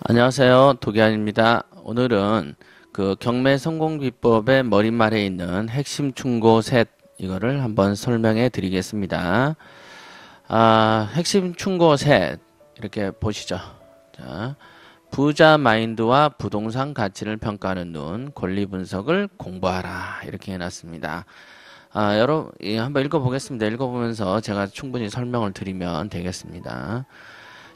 안녕하세요. 도기환입니다. 오늘은 그 경매 성공 비법의 머릿말에 있는 핵심 충고 셋 이거를 한번 설명해 드리겠습니다. 핵심 충고 셋 이렇게 보시죠. 자, 부자 마인드와 부동산 가치를 평가하는 눈, 권리 분석을 공부하라 이렇게 해놨습니다. 여러분 한번 읽어보겠습니다. 읽어보면서 제가 충분히 설명을 드리면 되겠습니다.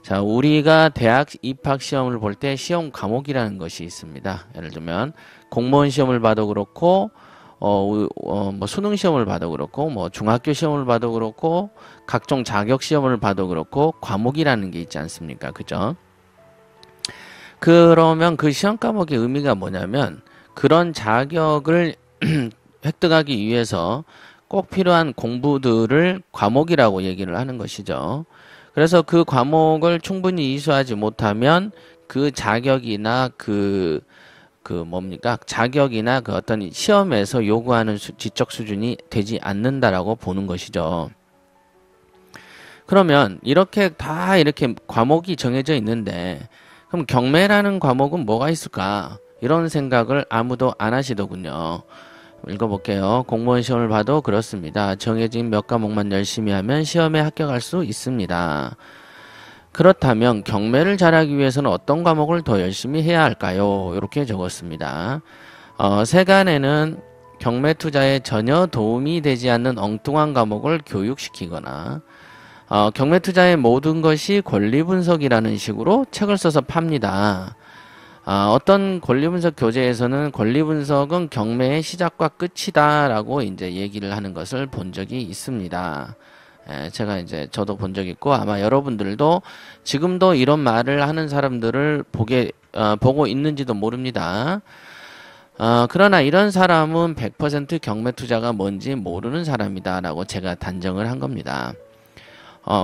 자, 우리가 대학 입학 시험을 볼 때 시험 과목이라는 것이 있습니다. 예를 들면 공무원 시험을 봐도 그렇고 뭐 수능 시험을 봐도 그렇고 뭐 중학교 시험을 봐도 그렇고 각종 자격 시험을 봐도 그렇고 과목이라는 게 있지 않습니까? 그죠? 그러면 그 시험 과목의 의미가 뭐냐면 그런 자격을 획득하기 위해서 꼭 필요한 공부들을 과목이라고 얘기를 하는 것이죠. 그래서 그 과목을 충분히 이수하지 못하면 그 자격이나 자격이나 그 어떤 시험에서 요구하는 지적 수준이 되지 않는다라고 보는 것이죠. 그러면 이렇게 과목이 정해져 있는데 그럼 경매라는 과목은 뭐가 있을까? 이런 생각을 아무도 안 하시더군요. 읽어볼게요. 공무원 시험을 봐도 그렇습니다. 정해진 몇 과목만 열심히 하면 시험에 합격할 수 있습니다. 그렇다면 경매를 잘하기 위해서는 어떤 과목을 더 열심히 해야 할까요? 이렇게 적었습니다. 세간에는 경매 투자에 전혀 도움이 되지 않는 엉뚱한 과목을 교육시키거나 경매 투자의 모든 것이 권리 분석이라는 식으로 책을 써서 팝니다. 어떤 권리분석 교재에서는 권리분석은 경매의 시작과 끝이다 라고 이제 얘기를 하는 것을 본 적이 있습니다. 제가 저도 본 적 있고 아마 여러분들도 지금도 이런 말을 하는 사람들을 보고 있는지도 모릅니다. 그러나 이런 사람은 100% 경매 투자가 뭔지 모르는 사람이다 라고 제가 단정을 한 겁니다.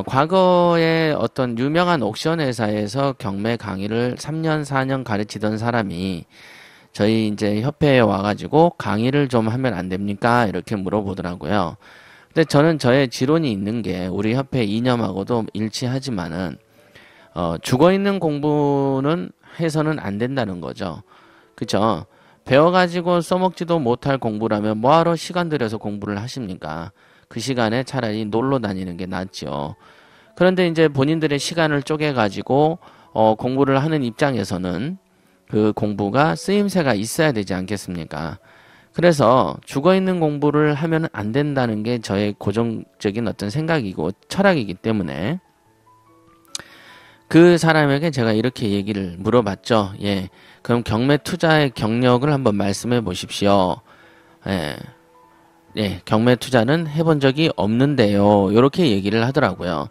과거에 어떤 유명한 옥션 회사에서 경매 강의를 3년, 4년 가르치던 사람이 저희 이제 협회에 와가지고 강의를 좀 하면 안 됩니까? 이렇게 물어보더라고요. 근데 저는 저의 지론이 있는 게 우리 협회 이념하고도 일치하지만은, 죽어있는 공부는 해서는 안 된다는 거죠. 그쵸? 배워가지고 써먹지도 못할 공부라면 뭐하러 시간 들여서 공부를 하십니까? 그 시간에 차라리 놀러 다니는 게 낫죠. 그런데 이제 본인들의 시간을 쪼개가지고 공부를 하는 입장에서는 그 공부가 쓰임새가 있어야 되지 않겠습니까? 그래서 죽어있는 공부를 하면 안 된다는 게 저의 고정적인 어떤 생각이고 철학이기 때문에 그 사람에게 제가 이렇게 얘기를 물어봤죠. 예, 그럼 경매 투자의 경력을 한번 말씀해 보십시오. 경매 투자는 해본 적이 없는데요. 이렇게 얘기를 하더라고요.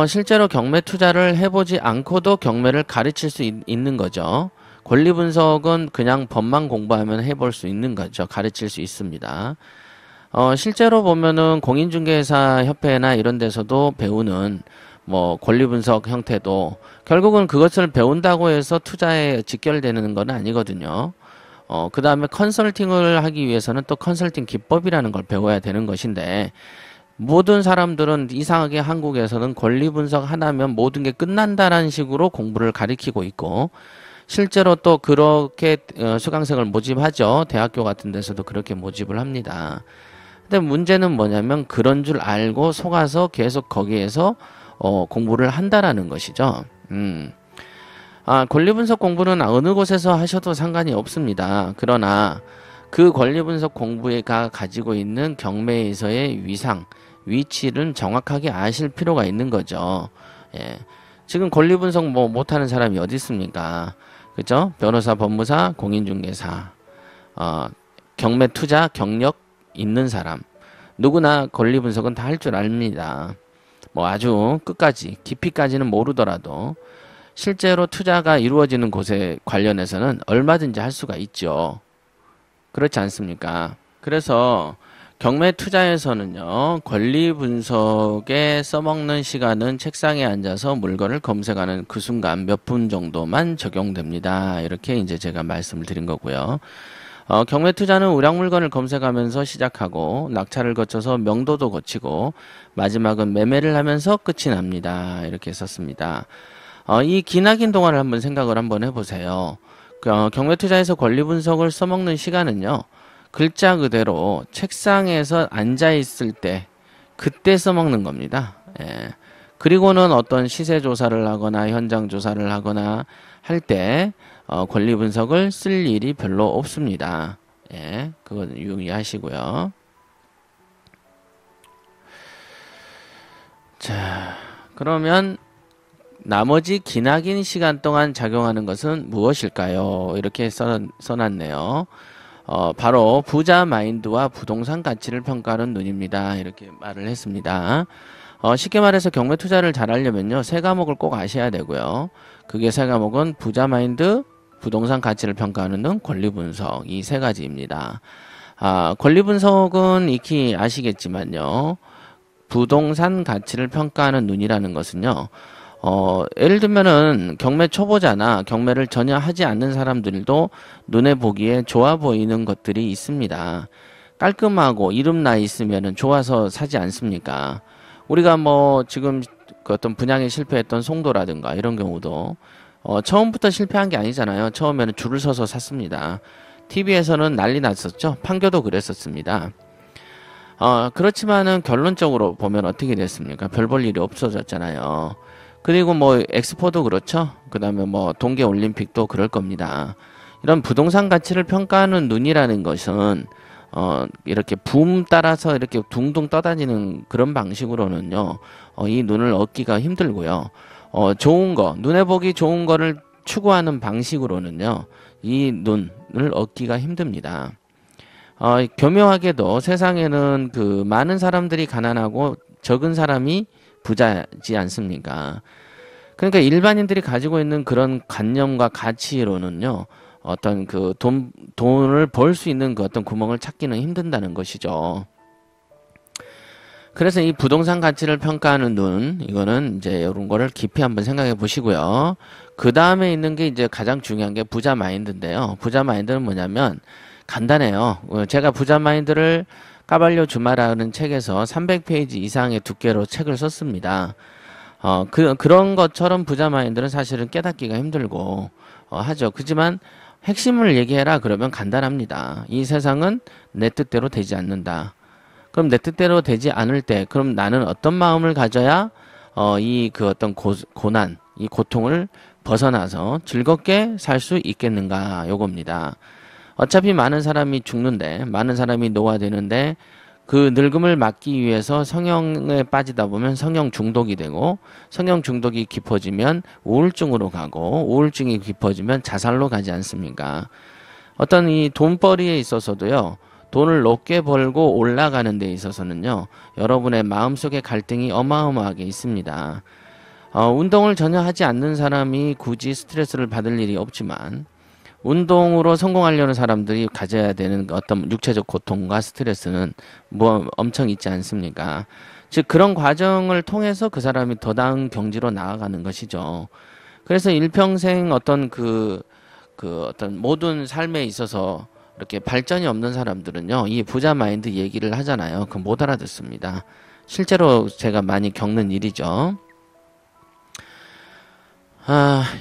실제로 경매 투자를 해보지 않고도 경매를 가르칠 수 있는 거죠. 권리 분석은 그냥 법만 공부하면 해볼 수 있는 거죠. 가르칠 수 있습니다. 실제로 보면은 공인중개사 협회나 이런 데서도 배우는 뭐 권리 분석 형태도 결국은 그것을 배운다고 해서 투자에 직결되는 건 아니거든요. 그 다음에 컨설팅을 하기 위해서는 또 컨설팅 기법이라는 걸 배워야 되는 것인데 모든 사람들은 이상하게 한국에서는 권리 분석 하나면 모든 게 끝난다라는 식으로 공부를 가리키고 있고 실제로 또 그렇게 수강생을 모집하죠. 대학교 같은 데서도 그렇게 모집을 합니다. 근데 문제는 뭐냐면 그런 줄 알고 속아서 계속 거기에서 공부를 한다라는 것이죠. 권리분석 공부는 어느 곳에서 하셔도 상관이 없습니다. 그러나 그 권리분석 공부가 가지고 있는 경매에서의 위치를 정확하게 아실 필요가 있는 거죠. 예. 지금 권리분석 못하는 사람이 어디 있습니까? 그죠? 변호사, 법무사, 공인중개사, 경매 투자 경력 있는 사람. 누구나 권리분석은 다 할 줄 압니다. 뭐 아주 끝까지, 깊이까지는 모르더라도 실제로 투자가 이루어지는 곳에 관련해서는 얼마든지 할 수가 있죠. 그렇지 않습니까? 그래서 경매 투자에서는요, 권리 분석에 써먹는 시간은 책상에 앉아서 물건을 검색하는 그 순간 몇 분 정도만 적용됩니다. 이렇게 이제 제가 말씀을 드린 거고요. 경매 투자는 우량 물건을 검색하면서 시작하고 낙찰을 거쳐서 명도도 거치고 마지막은 매매를 하면서 끝이 납니다. 이렇게 썼습니다. 이 기나긴 동안을 한번 생각을 한번 해보세요. 경매투자에서 권리분석을 써먹는 시간은요, 글자 그대로 책상에서 앉아있을 때, 그때 써먹는 겁니다. 예. 그리고는 어떤 시세 조사를 하거나 현장 조사를 하거나 할 때, 권리분석을 쓸 일이 별로 없습니다. 예. 그건 유의하시고요. 자, 그러면 나머지 기나긴 시간 동안 작용하는 것은 무엇일까요? 이렇게 써놨네요. 바로 부자 마인드와 부동산 가치를 평가하는 눈입니다. 이렇게 말을 했습니다. 쉽게 말해서 경매 투자를 잘하려면요, 세 과목을 꼭 아셔야 되고요. 그게 세 과목은 부자 마인드, 부동산 가치를 평가하는 눈, 권리 분석, 이 세 가지입니다. 권리 분석은 익히 아시겠지만요, 부동산 가치를 평가하는 눈이라는 것은요, 예를 들면은 경매 초보자나 경매를 전혀 하지 않는 사람들도 눈에 보기에 좋아 보이는 것들이 있습니다. 깔끔하고 이름 나 있으면은 좋아서 사지 않습니까? 우리가 뭐 지금 그 어떤 분양에 실패했던 송도라든가 이런 경우도 처음부터 실패한 게 아니잖아요. 처음에는 줄을 서서 샀습니다. TV에서는 난리 났었죠. 판교도 그랬었습니다. 그렇지만은 결론적으로 보면 어떻게 됐습니까? 별 볼 일이 없어졌잖아요. 그리고 뭐 엑스포도 그렇죠. 그 다음에 뭐 동계올림픽도 그럴 겁니다. 이런 부동산 가치를 평가하는 눈이라는 것은 이렇게 붐 따라서 이렇게 둥둥 떠다니는 그런 방식으로는요, 이 눈을 얻기가 힘들고요. 좋은 거, 눈에 보기 좋은 거를 추구하는 방식으로는요, 이 눈을 얻기가 힘듭니다. 교묘하게도 세상에는 그 많은 사람들이 가난하고 적은 사람이 부자지 않습니까? 그러니까 일반인들이 가지고 있는 그런 관념과 가치로는요, 어떤 그 돈을 벌 수 있는 그 어떤 구멍을 찾기는 힘든다는 것이죠. 그래서 이 부동산 가치를 평가하는 눈, 이거는 이제 이런 거를 깊이 한번 생각해 보시고요. 그 다음에 있는 게 이제 가장 중요한 게 부자 마인드인데요. 부자 마인드는 뭐냐면 간단해요. 제가 부자 마인드를 까발려 주마라는 책에서 300페이지 이상의 두께로 책을 썼습니다. 그런 것처럼 부자 마인드는 사실은 깨닫기가 힘들고, 하죠. 그지만 핵심을 얘기해라 그러면 간단합니다. 이 세상은 내 뜻대로 되지 않는다. 그럼 내 뜻대로 되지 않을 때, 그럼 나는 어떤 마음을 가져야, 이 그 어떤 고난, 이 고통을 벗어나서 즐겁게 살 수 있겠는가, 요겁니다. 어차피 많은 사람이 죽는데, 많은 사람이 노화되는데, 그 늙음을 막기 위해서 성형에 빠지다 보면 성형 중독이 되고, 성형 중독이 깊어지면 우울증으로 가고, 우울증이 깊어지면 자살로 가지 않습니까? 어떤 이 돈벌이에 있어서도요, 돈을 높게 벌고 올라가는 데 있어서는요, 여러분의 마음속의 갈등이 어마어마하게 있습니다. 운동을 전혀 하지 않는 사람이 굳이 스트레스를 받을 일이 없지만, 운동으로 성공하려는 사람들이 가져야 되는 어떤 육체적 고통과 스트레스는 뭐 엄청 있지 않습니까? 즉 그런 과정을 통해서 그 사람이 더 나은 경지로 나아가는 것이죠. 그래서 일평생 어떤 어떤 모든 삶에 있어서 이렇게 발전이 없는 사람들은요, 이 부자 마인드 얘기를 하잖아요. 그 못 알아듣습니다. 실제로 제가 많이 겪는 일이죠.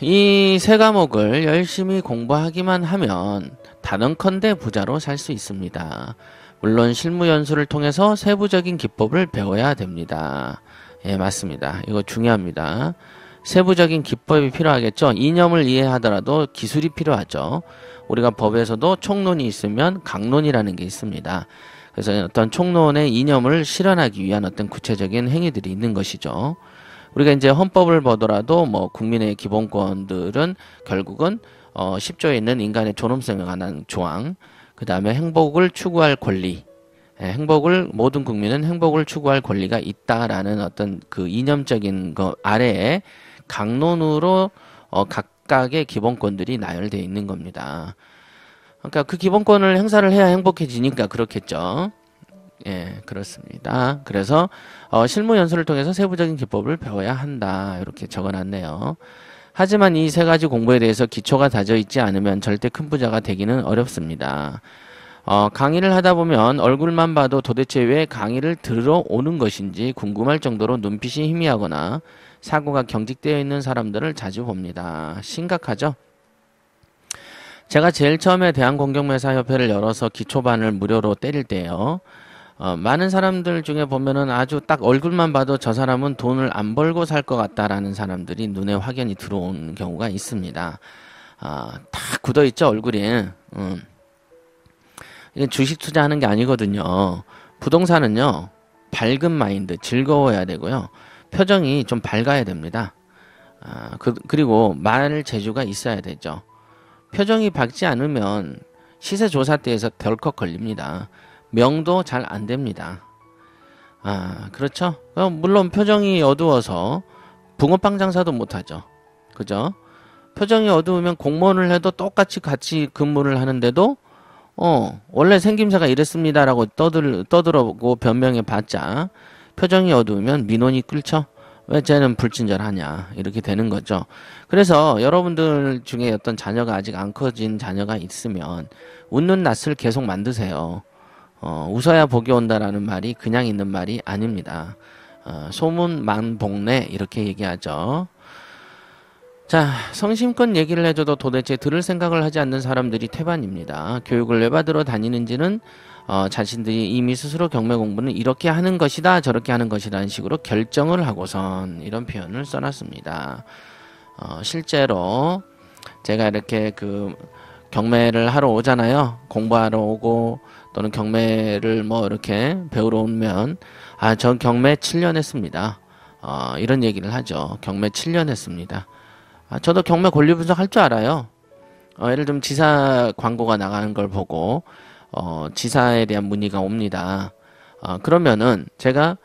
이 세 과목을 열심히 공부하기만 하면 단언컨대 부자로 살 수 있습니다. 물론 실무 연수를 통해서 세부적인 기법을 배워야 됩니다. 예, 맞습니다. 이거 중요합니다. 세부적인 기법이 필요하겠죠. 이념을 이해하더라도 기술이 필요하죠. 우리가 법에서도 총론이 있으면 강론이라는 게 있습니다. 그래서 어떤 총론의 이념을 실현하기 위한 어떤 구체적인 행위들이 있는 것이죠. 우리가 이제 헌법을 보더라도 뭐 국민의 기본권들은 결국은 10조에 있는 인간의 존엄성에 관한 조항, 그 다음에 행복을 추구할 권리, 모든 국민은 행복을 추구할 권리가 있다라는 어떤 그 이념적인 거 아래에 강론으로 각각의 기본권들이 나열되어 있는 겁니다. 그러니까 그 기본권을 행사를 해야 행복해지니까 그렇겠죠. 예, 그렇습니다. 그래서 실무 연수를 통해서 세부적인 기법을 배워야 한다. 이렇게 적어놨네요. 하지만 이 세 가지 공부에 대해서 기초가 다져 있지 않으면 절대 큰 부자가 되기는 어렵습니다. 강의를 하다 보면 얼굴만 봐도 도대체 왜 강의를 들어오는 것인지 궁금할 정도로 눈빛이 희미하거나 사고가 경직되어 있는 사람들을 자주 봅니다. 심각하죠? 제가 제일 처음에 대한공경매사협회를 열어서 기초반을 무료로 때릴 때요. 많은 사람들 중에 보면은 아주 딱 얼굴만 봐도 저 사람은 돈을 안 벌고 살 것 같다라는 사람들이 눈에 확연히 들어오는 경우가 있습니다. 딱 굳어있죠, 얼굴이. 이게 주식 투자하는 게 아니거든요. 부동산은요, 밝은 마인드, 즐거워야 되고요. 표정이 좀 밝아야 됩니다. 그리고 말 재주가 있어야 되죠. 표정이 밝지 않으면 시세 조사 때에서 덜컥 걸립니다. 명도 잘 안 됩니다. 그렇죠? 물론 표정이 어두워서 붕어빵 장사도 못하죠. 그죠? 표정이 어두우면 공무원을 해도 똑같이 같이 근무를 하는데도 원래 생김새가 이랬습니다라고 떠들어보고 변명해 봤자 표정이 어두우면 민원이 끓죠. 왜 쟤는 불친절하냐 이렇게 되는 거죠. 그래서 여러분들 중에 어떤 자녀가 아직 안 커진 자녀가 있으면 웃는 낯을 계속 만드세요. 웃어야 복이 온다라는 말이 그냥 있는 말이 아닙니다. 소문 만복내 이렇게 얘기하죠. 자, 성심껏 얘기를 해줘도 도대체 들을 생각을 하지 않는 사람들이 태반입니다. 교육을 왜 받으러 다니는지는 자신들이 이미 스스로 경매 공부는 이렇게 하는 것이다 저렇게 하는 것이라는 식으로 결정을 하고선 이런 표현을 써놨습니다. 실제로 제가 이렇게 그 경매를 하러 오잖아요. 공부하러 오고 또는 경매를 뭐 이렇게 배우러 오면 저 경매 7년 했습니다. 이런 얘기를 하죠. 경매 7년 했습니다. 저도 경매 권리 분석 할 줄 알아요. 예를 들면 지사 광고가 나가는 걸 보고 지사에 대한 문의가 옵니다. 그러면은 제가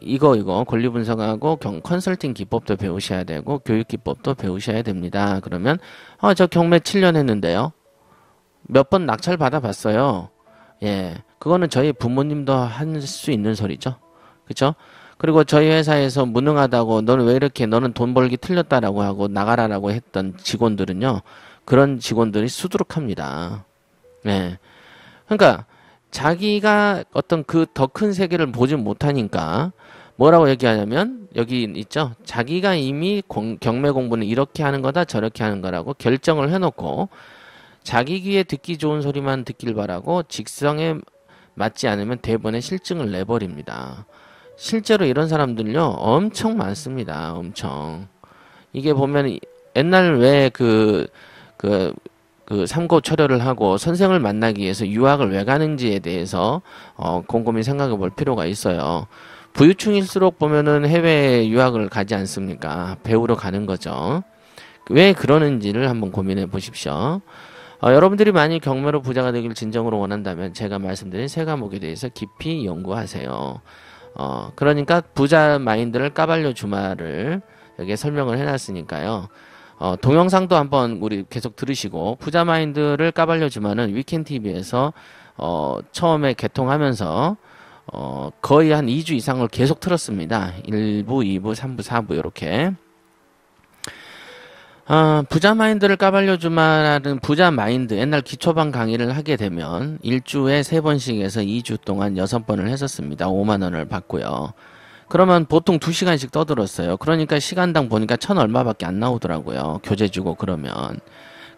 이거 권리 분석하고 컨설팅 기법도 배우셔야 되고 교육 기법도 배우셔야 됩니다. 그러면 저 경매 7년 했는데요. 몇 번 낙찰 받아봤어요. 예, 그거는 저희 부모님도 할 수 있는 소리죠. 그쵸? 그리고 저희 회사에서 무능하다고 너는 왜 이렇게 너는 돈 벌기 틀렸다라고 하고 나가라라고 했던 직원들은요. 그런 직원들이 수두룩합니다. 예. 그러니까 자기가 어떤 그 더 큰 세계를 보지 못하니까 뭐라고 얘기하냐면 여기 있죠. 자기가 이미 경매 공부는 이렇게 하는 거다 저렇게 하는 거라고 결정을 해놓고 자기 귀에 듣기 좋은 소리만 듣길 바라고 직성에 맞지 않으면 대번에 실증을 내버립니다. 실제로 이런 사람들요 엄청 많습니다. 엄청. 이게 보면 옛날 왜 그 삼고 철회를 하고 선생을 만나기 위해서 유학을 왜 가는지에 대해서 곰곰이 생각해 볼 필요가 있어요. 부유층일수록 보면은 해외 유학을 가지 않습니까? 배우러 가는 거죠. 왜 그러는지를 한번 고민해 보십시오. 여러분들이 만약 경매로 부자가 되길 진정으로 원한다면 제가 말씀드린 세 과목에 대해서 깊이 연구하세요. 그러니까 부자 마인드를 까발려 주마를 여기에 설명을 해놨으니까요. 동영상도 한번 우리 계속 들으시고 부자 마인드를 까발려 주마는 위켄TV에서 처음에 개통하면서 거의 한 2주 이상을 계속 틀었습니다. 1부, 2부, 3부, 4부 이렇게. 부자 마인드를 까발려 주마라는 부자 마인드 옛날 기초반 강의를 하게 되면 일주에 3번씩 해서 2주 동안 6번을 했었습니다. 5만 원을 받고요. 그러면 보통 2시간씩 떠들었어요. 그러니까 시간당 보니까 1,000 얼마밖에 안 나오더라고요. 교재 주고 그러면.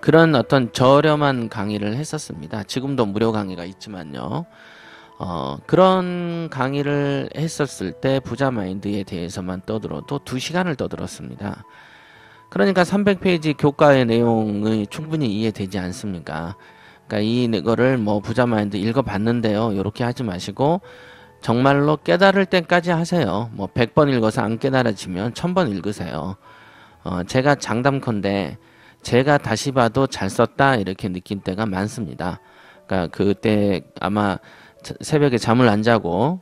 그런 어떤 저렴한 강의를 했었습니다. 지금도 무료 강의가 있지만요. 그런 강의를 했었을 때 부자 마인드에 대해서만 떠들어도 2시간을 떠들었습니다. 그러니까 300페이지 교과의 내용이 충분히 이해되지 않습니까? 그러니까 이거를 뭐 부자 마인드 읽어봤는데요. 이렇게 하지 마시고 정말로 깨달을 때까지 하세요. 뭐 100번 읽어서 안 깨달아지면 1000번 읽으세요. 제가 장담컨대 제가 다시 봐도 잘 썼다 이렇게 느낀 때가 많습니다. 그러니까 그때 아마 새벽에 잠을 안 자고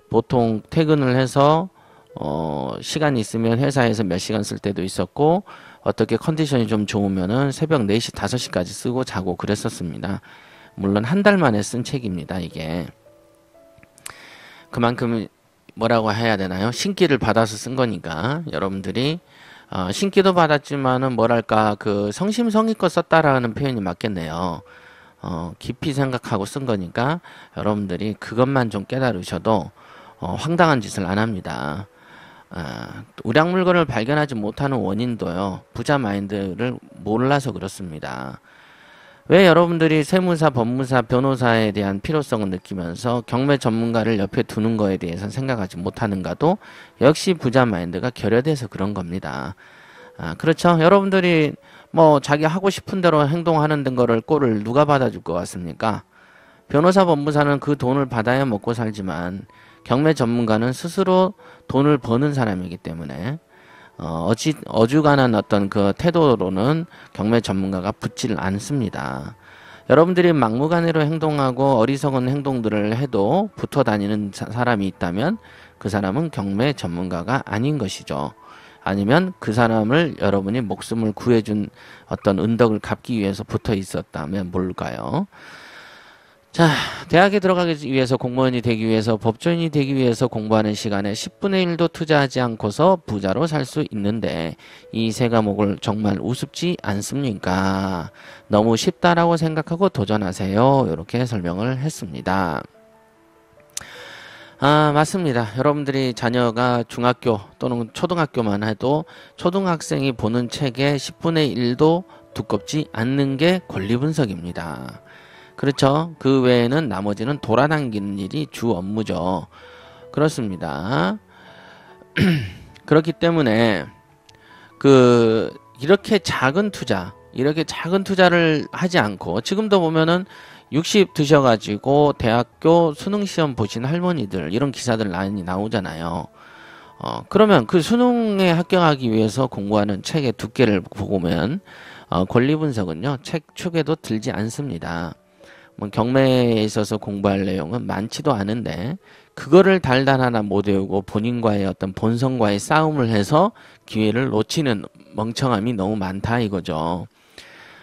보통 퇴근을 해서 시간이 있으면 회사에서 몇 시간 쓸 때도 있었고 어떻게 컨디션이 좀 좋으면은 새벽 4시, 5시까지 쓰고 자고 그랬었습니다. 물론 한 달 만에 쓴 책입니다, 이게. 그만큼 뭐라고 해야 되나요? 신기를 받아서 쓴 거니까 여러분들이 신기도 받았지만은 뭐랄까 그 성심성의껏 썼다라는 표현이 맞겠네요. 깊이 생각하고 쓴 거니까 여러분들이 그것만 좀 깨달으셔도 황당한 짓을 안 합니다. 우량 물건을 발견하지 못하는 원인도요, 부자 마인드를 몰라서 그렇습니다. 왜 여러분들이 세무사, 법무사, 변호사에 대한 필요성을 느끼면서 경매 전문가를 옆에 두는 거에 대해서 생각하지 못하는가도 역시 부자 마인드가 결여돼서 그런 겁니다. 그렇죠? 여러분들이 뭐 자기 하고 싶은 대로 행동하는 거를 꼴을 누가 받아줄 것 같습니까? 변호사, 법무사는 그 돈을 받아야 먹고 살지만 경매 전문가는 스스로 돈을 버는 사람이기 때문에 어지간한 어떤 그 태도로는 경매 전문가가 붙지를 않습니다. 여러분들이 막무가내로 행동하고 어리석은 행동들을 해도 붙어 다니는 사람이 있다면 그 사람은 경매 전문가가 아닌 것이죠. 아니면 그 사람을 여러분이 목숨을 구해준 어떤 은덕을 갚기 위해서 붙어 있었다면 뭘까요? 자, 대학에 들어가기 위해서, 공무원이 되기 위해서, 법조인이 되기 위해서 공부하는 시간에 10분의 1도 투자하지 않고서 부자로 살 수 있는데 이 세 과목을 정말 우습지 않습니까? 너무 쉽다라고 생각하고 도전하세요. 이렇게 설명을 했습니다. 맞습니다. 여러분들이 자녀가 중학교 또는 초등학교만 해도 초등학생이 보는 책의 10분의 1도 두껍지 않는 게 권리분석입니다. 그렇죠. 그 외에는 나머지는 돌아다니는 일이 주 업무죠. 그렇습니다. 그렇기 때문에 이렇게 작은 투자를 하지 않고, 지금도 보면은 60 드셔가지고 대학교 수능시험 보신 할머니들, 이런 기사들 많이 나오잖아요. 그러면 그 수능에 합격하기 위해서 공부하는 책의 두께를 보면 권리분석은요, 책 축에도 들지 않습니다. 뭐 경매에 있어서 공부할 내용은 많지도 않은데 그거를 달달 하나 못 외우고 본인과의 어떤 본성과의 싸움을 해서 기회를 놓치는 멍청함이 너무 많다 이거죠.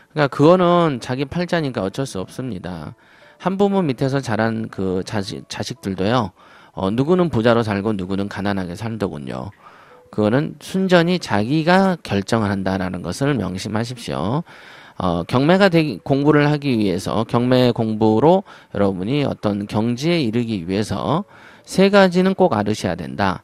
그러니까 그거는 자기 팔자니까 어쩔 수 없습니다. 한 부모 밑에서 자란 그 자식들도요, 누구는 부자로 살고 누구는 가난하게 살더군요. 그거는 순전히 자기가 결정을 한다라는 것을 명심하십시오. 공부를 하기 위해서, 경매 공부로 여러분이 어떤 경지에 이르기 위해서 세 가지는 꼭 알으셔야 된다.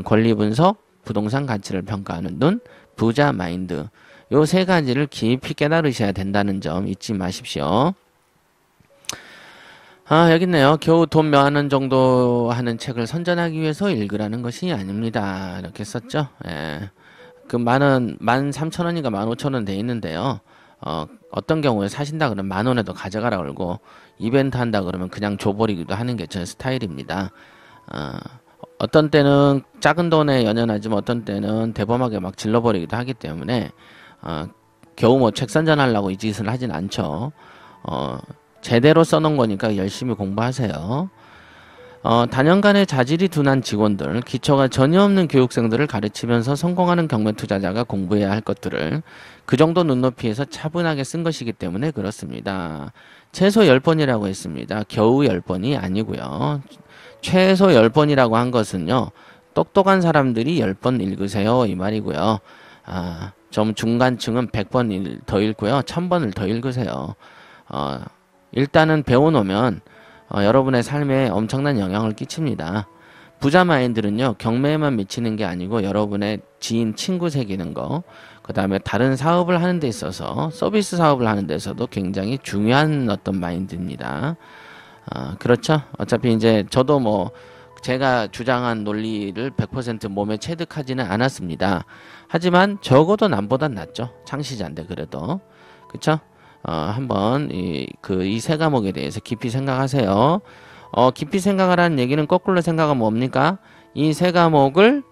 권리 분석, 부동산 가치를 평가하는 눈, 부자 마인드. 요 세 가지를 깊이 깨달으셔야 된다는 점 잊지 마십시오. 여기 있네요. 겨우 돈 몇 원 정도 하는 책을 선전하기 위해서 읽으라는 것이 아닙니다. 이렇게 썼죠. 예. 그 13,000원인가 15,000원 돼 있는데요. 어떤 경우에 사신다 그러면 10,000원에도 가져가라 그러고, 이벤트 한다 그러면 그냥 줘버리기도 하는 게 제 스타일입니다. 어떤 때는 작은 돈에 연연하지만 어떤 때는 대범하게 막 질러버리기도 하기 때문에 겨우 뭐 책 선전하려고 이 짓을 하진 않죠. 제대로 써놓은 거니까 열심히 공부하세요. 단연간의 자질이 둔한 직원들, 기초가 전혀 없는 교육생들을 가르치면서 성공하는 경매 투자자가 공부해야 할 것들을 그 정도 눈높이에서 차분하게 쓴 것이기 때문에 그렇습니다. 최소 10번이라고 했습니다. 겨우 10번이 아니고요. 최소 10번이라고 한 것은요, 똑똑한 사람들이 10번 읽으세요 이 말이고요. 좀 중간층은 100번 더 읽고요. 1000번을 더 읽으세요. 일단은 배워놓으면 여러분의 삶에 엄청난 영향을 끼칩니다. 부자 마인드는요, 경매에만 미치는 게 아니고 여러분의 지인, 친구 새기는 거, 그 다음에 다른 사업을 하는 데 있어서, 서비스 사업을 하는 데서도 굉장히 중요한 어떤 마인드입니다. 그렇죠. 어차피 이제 저도 뭐 제가 주장한 논리를 100% 몸에 체득하지는 않았습니다. 하지만 적어도 남보단 낫죠. 창시자인데 그래도. 그쵸? 한번 이 세 과목에 대해서 깊이 생각하세요. 깊이 생각하라는 얘기는 거꾸로 생각하면 뭡니까? 이 세 과목을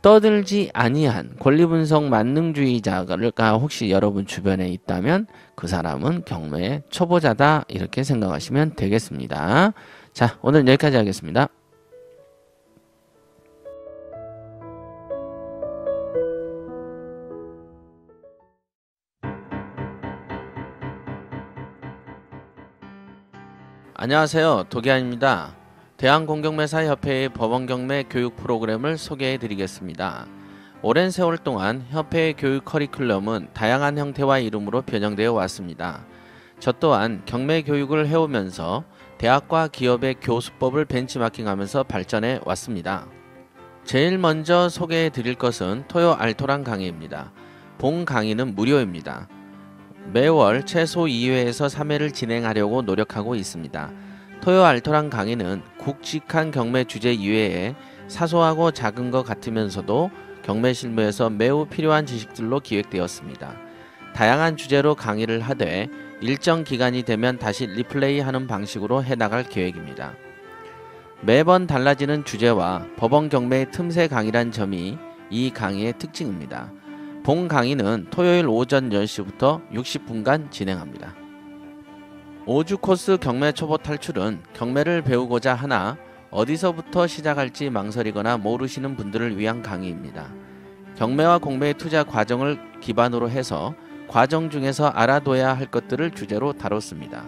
떠들지 아니한 권리분석 만능주의자가 혹시 여러분 주변에 있다면 그 사람은 경매의 초보자다, 이렇게 생각하시면 되겠습니다. 자, 오늘 여기까지 하겠습니다. 안녕하세요. 도기안입니다. 대한공경매사협회의 법원경매 교육 프로그램을 소개해 드리겠습니다. 오랜 세월 동안 협회의 교육 커리큘럼은 다양한 형태와 이름으로 변형되어 왔습니다. 저 또한 경매 교육을 해오면서 대학과 기업의 교수법을 벤치마킹하면서 발전해 왔습니다. 제일 먼저 소개해 드릴 것은 토요 알토란 강의입니다. 본 강의는 무료입니다. 매월 최소 2회에서 3회를 진행하려고 노력하고 있습니다. 토요 알토란 강의는 굵직한 경매 주제 이외에 사소하고 작은 것 같으면서도 경매 실무에서 매우 필요한 지식들로 기획되었습니다. 다양한 주제로 강의를 하되 일정 기간이 되면 다시 리플레이하는 방식으로 해나갈 계획입니다. 매번 달라지는 주제와 법원 경매의 틈새 강의란 점이 이 강의의 특징입니다. 본 강의는 토요일 오전 10시부터 60분간 진행합니다. 5주 코스 경매 초보 탈출은 경매를 배우고자 하나 어디서부터 시작할지 망설이거나 모르시는 분들을 위한 강의입니다. 경매와 공매의 투자 과정을 기반으로 해서 과정 중에서 알아둬야 할 것들을 주제로 다뤘습니다.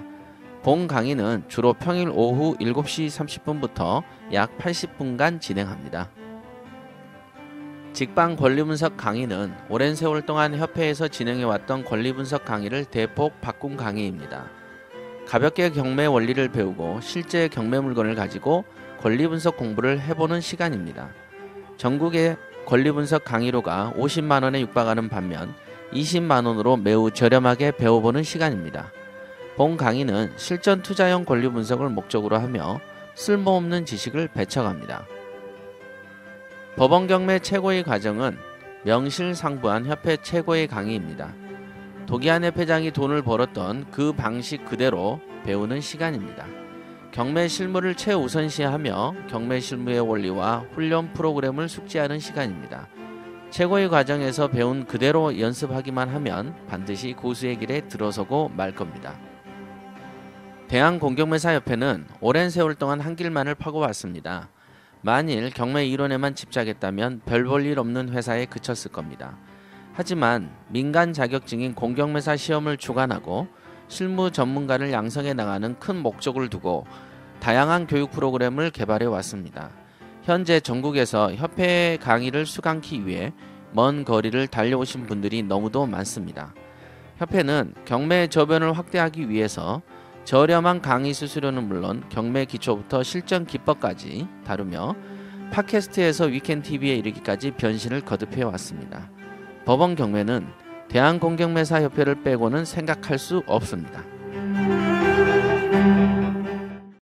본 강의는 주로 평일 오후 7시 30분부터 약 80분간 진행합니다. 직방 권리분석 강의는 오랜 세월 동안 협회에서 진행해왔던 권리분석 강의를 대폭 바꾼 강의입니다. 가볍게 경매 원리를 배우고 실제 경매 물건을 가지고 권리분석 공부를 해보는 시간입니다. 전국의 권리분석 강의료가 50만원에 육박하는 반면 20만원으로 매우 저렴하게 배워보는 시간입니다. 본 강의는 실전 투자형 권리분석을 목적으로 하며 쓸모없는 지식을 배척합니다. 법원 경매 최고의 과정은 명실상부한 협회 최고의 강의입니다. 도기한 협회장이 돈을 벌었던 그 방식 그대로 배우는 시간입니다. 경매 실무를 최우선시하며 경매 실무의 원리와 훈련 프로그램을 숙지하는 시간입니다. 최고의 과정에서 배운 그대로 연습하기만 하면 반드시 고수의 길에 들어서고 말 겁니다. 대한공경매사협회는 오랜 세월 동안 한 길만을 파고 왔습니다. 만일 경매 이론에만 집착했다면 별 볼 일 없는 회사에 그쳤을 겁니다. 하지만 민간 자격증인 공경매사 시험을 주관하고 실무 전문가를 양성해 나가는 큰 목적을 두고 다양한 교육 프로그램을 개발해 왔습니다. 현재 전국에서 협회 강의를 수강하기 위해 먼 거리를 달려오신 분들이 너무도 많습니다. 협회는 경매 저변을 확대하기 위해서 저렴한 강의 수수료는 물론 경매 기초부터 실전 기법까지 다루며 팟캐스트에서 위켄TV에 이르기까지 변신을 거듭해 왔습니다. 법원 경매는 대한공경매사협회를 빼고는 생각할 수 없습니다.